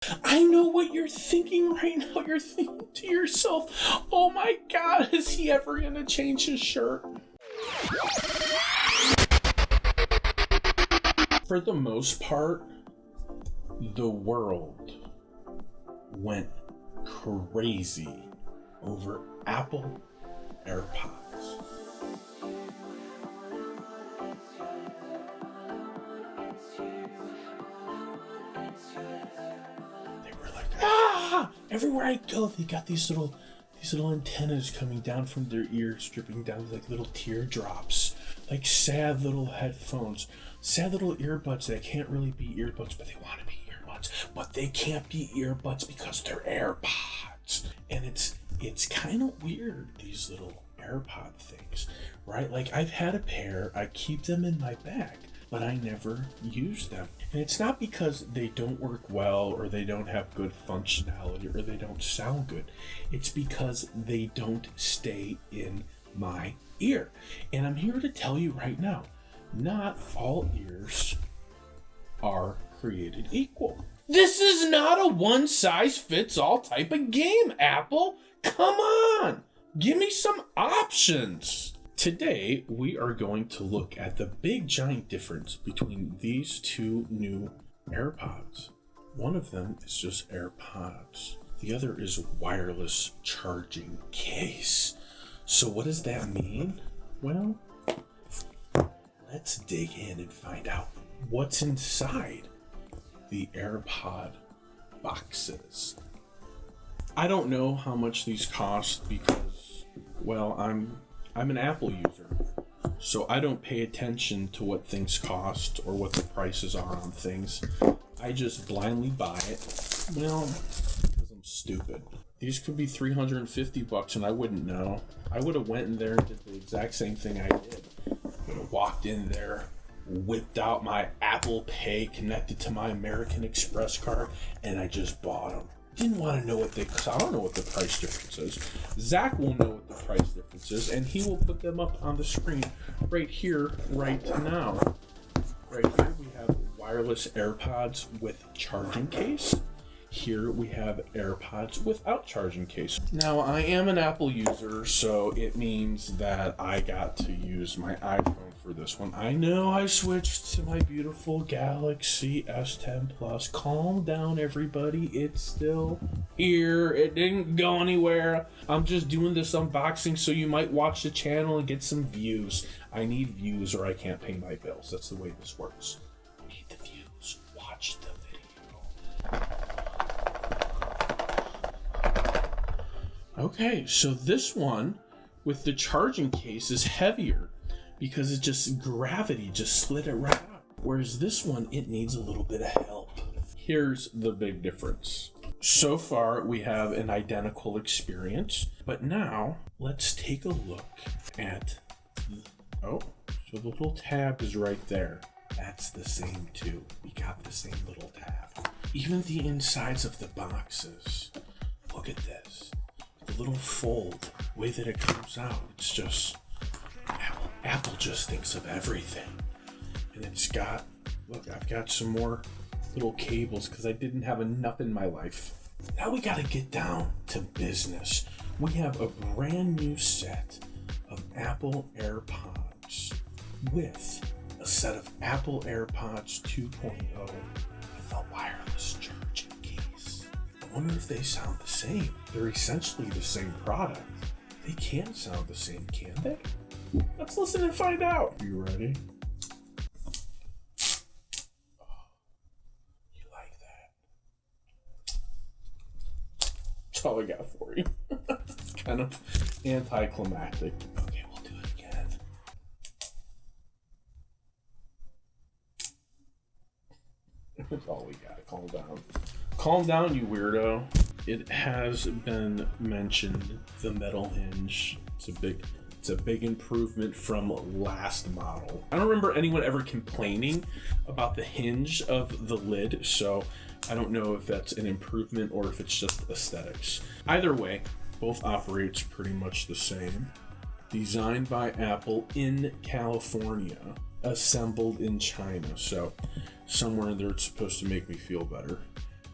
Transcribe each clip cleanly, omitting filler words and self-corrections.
I know what you're thinking right now. You're thinking to yourself, oh my God, is he ever going to change his shirt? For the most part, the world went crazy over Apple AirPods. They were like, everywhere I go, they got these little antennas coming down from their ears, dripping down like little teardrops, like sad little headphones, sad little earbuds that can't really be earbuds, but they want to be earbuds, but they can't be earbuds because they're AirPods. And it's kind of weird, these little AirPod things, right? Like, I've had a pair, I keep them in my bag, but I never use them. And it's not because they don't work well or they don't have good functionality or they don't sound good. It's because they don't stay in my ear. And I'm here to tell you right now, not all ears are created equal. This is not a one-size-fits-all type of game, Apple. Come on, give me some options. Today, we are going to look at the big giant difference between these two new AirPods. One of them is just AirPods. The other is wireless charging case. So what does that mean? Well, let's dig in and find out what's inside the AirPod boxes. I don't know how much these cost because, well, I'm an Apple user, so I don't pay attention to what things cost or what the prices are on things. I just blindly buy it, well, because I'm stupid. These could be $350 and I wouldn't know. I would have went in there and did the exact same thing I did. Would have walked in there, whipped out my Apple Pay connected to my American Express card, and I just bought them. Didn't want to know what I don't know what the price difference is. Zach will know what the price difference is, and he will put them up on the screen right here, right now. Right here we have wireless AirPods with charging case. Here we have AirPods without charging case. Now, I am an Apple user, so it means that I got to use my iPhone for this one. I know I switched to my beautiful Galaxy S10 Plus. Calm down, everybody. It's still here. It didn't go anywhere. I'm just doing this unboxing so you might watch the channel and get some views. I need views or I can't pay my bills. That's the way this works. I need the views. Watch the video. Okay, so this one with the charging case is heavier because it just gravity just slid it right out. Whereas this one, it needs a little bit of help. Here's the big difference. So far, we have an identical experience, but now let's take a look at, so the little tab is right there. That's the same too. We got the same little tab. Even the insides of the boxes. Look at this. The little fold, the way that it comes out, it's just, Apple just thinks of everything. And it's got, look, I've got some more little cables because I didn't have enough in my life. Now we gotta get down to business. We have a brand new set of Apple AirPods with a set of Apple AirPods 2.0 with a wireless charging case. I wonder if they sound the same. They're essentially the same product. They can't sound the same, can they? Let's listen and find out. Are you ready? Oh, you like that? That's all I got for you. It's kind of anticlimactic. Okay, we'll do it again. That's all we got. Calm down. Calm down, you weirdo. It has been mentioned, the metal hinge. It's a big improvement from last model. I don't remember anyone ever complaining about the hinge of the lid, so I don't know if that's an improvement or if it's just aesthetics. Either way, both operates pretty much the same. Designed by Apple in California, assembled in China, so somewhere in there it's supposed to make me feel better.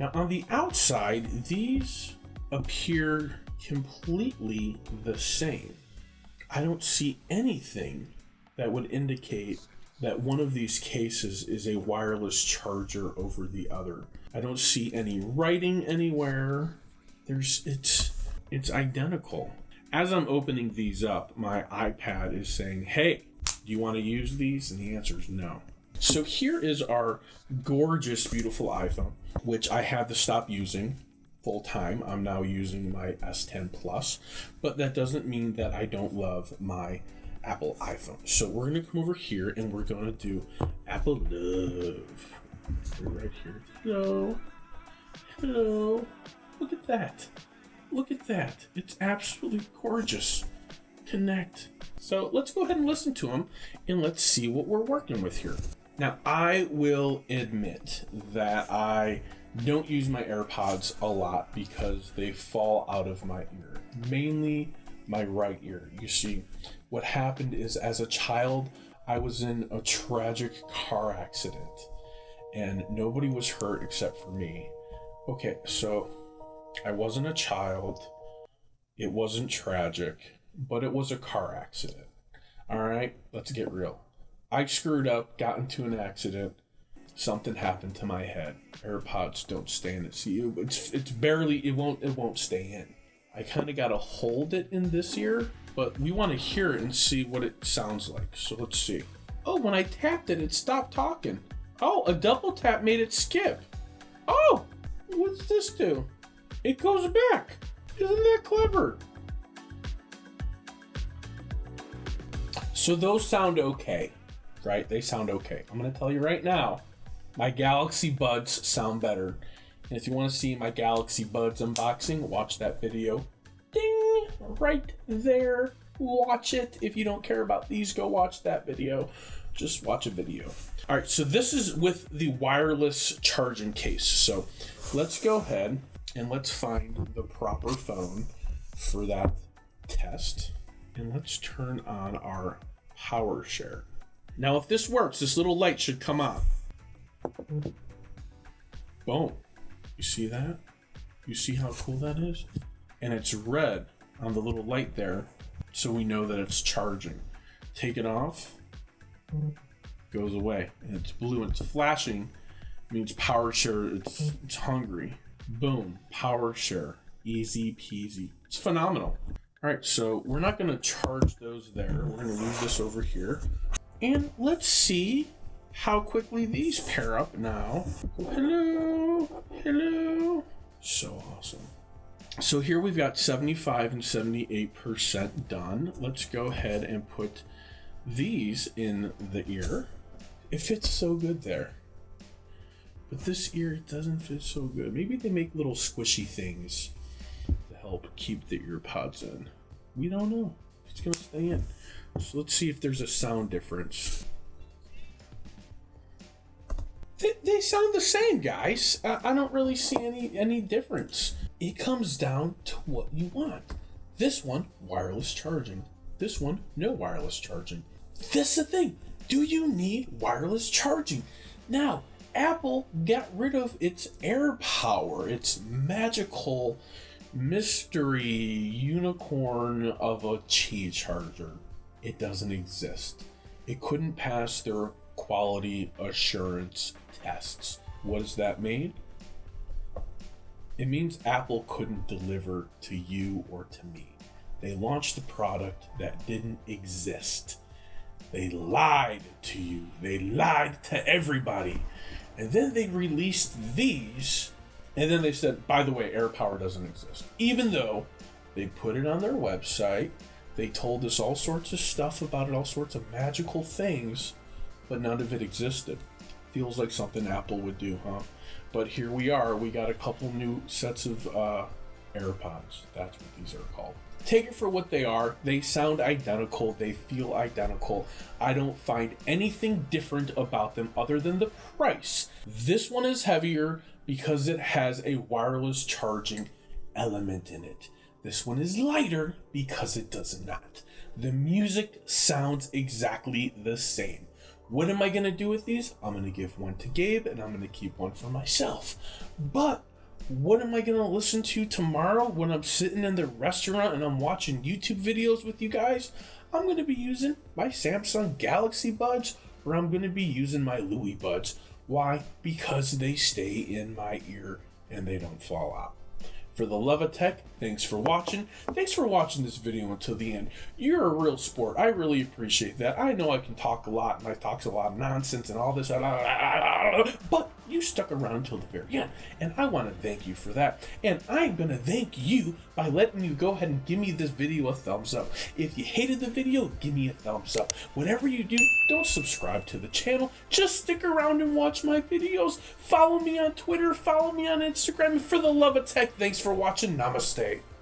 Now on the outside, these appear completely the same. I don't see anything that would indicate that one of these cases is a wireless charger over the other. I don't see any writing anywhere. It's identical. As I'm opening these up, my iPad is saying, hey, do you want to use these? And the answer is no. So here is our gorgeous, beautiful iPhone, which I had to stop using full time. I'm now using my S10 Plus, but that doesn't mean that I don't love my Apple iPhone. So we're going to come over here and we're going to do Apple Love. Right here. Hello. Hello. Look at that. Look at that. It's absolutely gorgeous. Connect. So let's go ahead and listen to them and let's see what we're working with here. Now, I will admit that I don't use my AirPods a lot because they fall out of my ear, mainly my right ear. You see, what happened is as a child, I was in a tragic car accident and nobody was hurt except for me. Okay, so I wasn't a child. It wasn't tragic, but it was a car accident. All right, let's get real. I screwed up, got into an accident. Something happened to my head. AirPods don't stay in it. See, it's barely, it won't stay in. I kind of got to hold it in this ear, but we want to hear it and see what it sounds like. So let's see. Oh, when I tapped it, it stopped talking. Oh, a double tap made it skip. Oh, what's this do? It goes back. Isn't that clever? So those sound okay, right? They sound okay. I'm going to tell you right now, my Galaxy Buds sound better. And if you want to see my Galaxy Buds unboxing, watch that video. Ding! Right there. Watch it. If you don't care about these, go watch that video. Just watch a video. All right, so this is with the wireless charging case. So let's go ahead and let's find the proper phone for that test. And let's turn on our power share. Now, if this works, this little light should come on. Boom. You see that? You see how cool that is? And it's red on the little light there, so we know that it's charging. Take it off, goes away. And it's blue and it's flashing, means power share, it's hungry. Boom, power share, easy peasy. It's phenomenal. All right, so we're not gonna charge those there. We're gonna leave this over here. And let's see how quickly these pair up now. Hello, hello. So awesome. So here we've got 75 and 78% done. Let's go ahead and put these in the ear. It fits so good there. But this ear doesn't fit so good. Maybe they make little squishy things to help keep the ear pods in. We don't know. It's gonna stay in. So let's see if there's a sound difference. They sound the same, guys. I don't really see any difference. It comes down to what you want. This one, wireless charging. This one, no wireless charging. This is the thing. Do you need wireless charging? Now, Apple got rid of its AirPower, its magical mystery unicorn of a Qi charger. It doesn't exist. It couldn't pass their quality assurance tests. What does that mean? It means Apple couldn't deliver to you or to me. They launched a product that didn't exist. They lied to you. They lied to everybody. And then they released these, and then they said, by the way, AirPower doesn't exist. Even though they put it on their website, they told us all sorts of stuff about it, all sorts of magical things, but none of it existed. Feels like something Apple would do, huh? But here we are. We got a couple new sets of AirPods. That's what these are called. Take it for what they are. They sound identical. They feel identical. I don't find anything different about them other than the price. This one is heavier because it has a wireless charging element in it. This one is lighter because it does not. The music sounds exactly the same. What am I going to do with these? I'm going to give one to Gabe and I'm going to keep one for myself. But What am I going to listen to tomorrow when I'm sitting in the restaurant and I'm watching YouTube videos with you guys? I'm going to be using my Samsung Galaxy Buds, or I'm going to be using my Louis Buds. Why? Because they stay in my ear and they don't fall out. For the love of tech, thanks for watching. Thanks for watching this video until the end. You're a real sport. I really appreciate that. I know I can talk a lot, and I talk a lot of nonsense and all this, but you stuck around until the very end, and I want to thank you for that. And I'm going to thank you by letting you go ahead and give me this video a thumbs up. If you hated the video, give me a thumbs up. Whatever you do, don't subscribe to the channel. Just stick around and watch my videos. Follow me on Twitter. Follow me on Instagram. And for the love of tech, thanks for watching. Namaste.